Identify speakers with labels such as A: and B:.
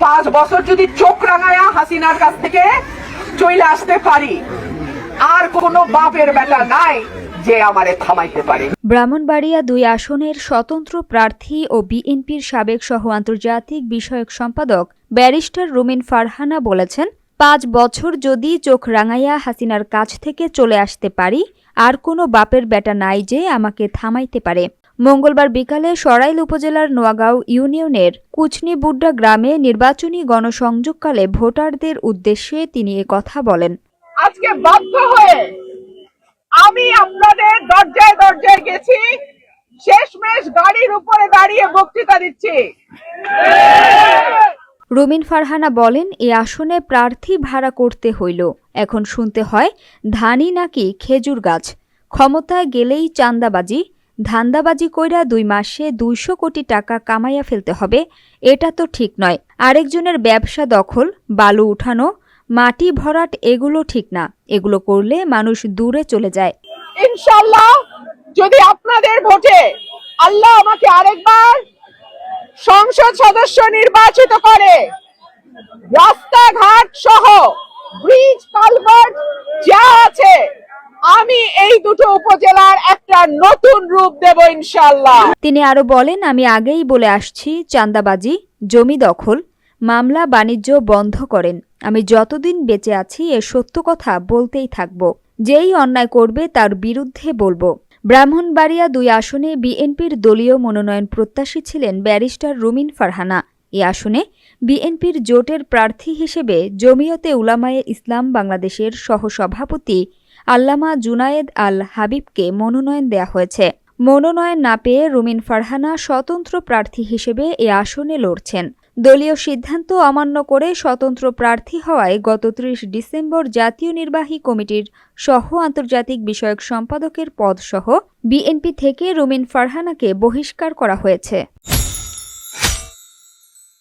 A: 5 বছর যদি চোখ রাঙায়া হাসিনার কাছ থেকে চলে আসতে পারি, আর কোনো বাপের বেটা নাই যে আমারে থামাইতে পারে।
B: ব্রাহ্মণবাড়িয়া 2 আসনের স্বতন্ত্র প্রার্থী ও বিএনপির সাবেক সহ আন্তর্জাতিক বিষয়ক সম্পাদক ব্যারিস্টার রুমিন ফারহানা বলেছেন, 5 বছর যদি চোখ রাঙাইয়া হাসিনার কাছ থেকে চলে আসতে পারি, আর কোনো বাপের বেটা নাই যে আমাকে থামাইতে পারে। মঙ্গলবার বিকালে সরাইল উপজেলার নোয়াগাঁও ইউনিয়নের কুচনিবুড্ডা গ্রামে নির্বাচনী গণসংযোগকালে ভোটারদের উদ্দেশ্যে তিনি কথা বলেন।
A: আজকে বাধ্য হয়ে আমি আপনাদের দরজায় দরজায় গেছি, শেষমেশ গাড়ির উপরে দাঁড়িয়ে বক্তৃতা দিচ্ছি।
B: রুমিন ফারহানা বলেন, এ আসনে প্রার্থী ভাড়া করতে হইল, এখন শুনতে হয় ধানই নাকি খেজুর গাছ, ক্ষমতায় গেলেই চাঁদাবাজি, ধান্দাবাজি কইরা 2 মাসে 200 কোটি টাকা কামাইয়া ফেলতে হবে, এটা তো ঠিক নয়। আরেকজনের ব্যবসা দখল, বালু উঠানো, মাটি ভরাট, এগুলো ঠিক না। এগুলো করলে মানুষ দূরে চলে যায়।
A: ইনশাআল্লাহ যদি আপনাদের ভোটে আল্লাহ আমাকে আরেকবার সংসদ সদস্য নির্বাচিত করে, রাস্তাঘাট সহ ব্রিজ কালভার্ট যা আছে আমি এই দুটো উপজেলার একটা নতুন রূপ দেব ইনশাআল্লাহ।
B: তিনি আরো বলেন, আমি আগেই বলে আসছি, চাঁদাবাজি, জমি দখল, মামলা বাণিজ্য বন্ধ করেন। আমি যতদিন বেঁচে আছি এ সত্য কথা বলতেই থাকব। যেই অন্যায় করবে তার বিরুদ্ধে বলবো। ব্রাহ্মণবাড়িয়া 2 আসনে বিএনপির দলীয় মনোনয়ন প্রত্যাশী ছিলেন ব্যারিস্টার রুমিন ফারহানা। এ আসনে বিএনপির জোটের প্রার্থী হিসেবে জমিয়তে উলামায়ে ইসলাম বাংলাদেশের সহসভাপতি আল্লামা জুনায়েদ আল হাবিবকে মনোনয়ন দেয়া হয়েছে। মনোনয়ন না পেয়ে রুমিন ফারহানা স্বতন্ত্র প্রার্থী হিসেবে এ আসনে লড়ছেন। দলীয় সিদ্ধান্ত অমান্য করে স্বতন্ত্র প্রার্থী হওয়ায় গত 30 ডিসেম্বর জাতীয় নির্বাহী কমিটির সহ আন্তর্জাতিক বিষয়ক সম্পাদকের পদসহ বিএনপি থেকে রুমিন ফারহানাকে বহিষ্কার করা হয়েছে।